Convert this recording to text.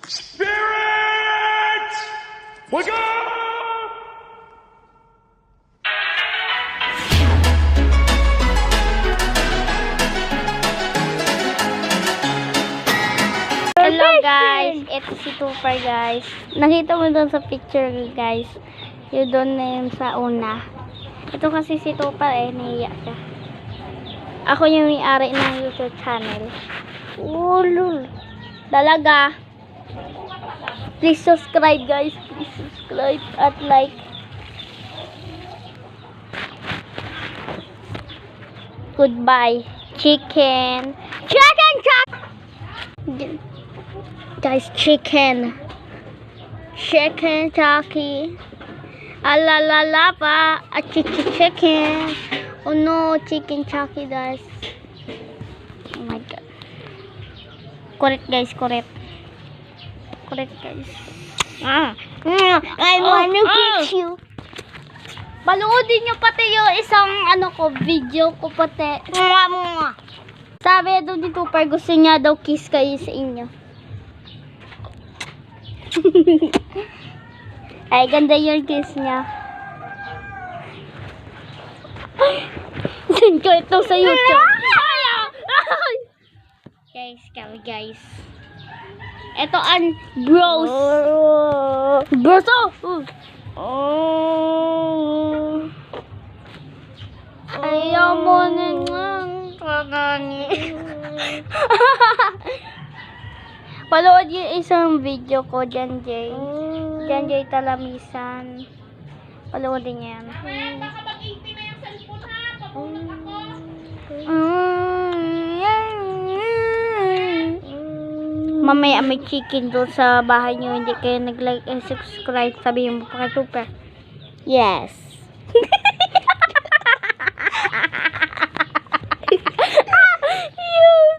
Spirit! Wake up! Hello guys, ito si Tupper guys. Nakita mo doon sa picture guys. Yun doon na yun sa una. Ito kasi si Tupper naiiyak siya. Ako yung may-ari ng YouTube channel. Lul. Dalaga. Please subscribe guys. Please subscribe at like. Goodbye. Chicken. Guys, chicken Chucky. Alalala pa. Chicken. Oh no, chicken Chucky guys. Oh my god. Correct guys, correct guys. I wanna get you. Panoodin nyo pati yung isang video ko pati. Sabi daw ni Tupper, gusto niya daw kiss kayo sa inyo. Ay, ganda yung kiss niya. Send ko ito sa YouTube. Guys, kami guys. Ito ang bros. Bros ayaw mo nang kagani. Palood yung isang video ko, Jan Jay Talamisan. Paloodin niya yan. Baka mag-80 na yung cellphone ha. Pabutok ako. Mamaya may chicken doon sa bahay nyo. Hindi kayo nag-like and subscribe. Sabihin mo pa kay Tupper. Yes.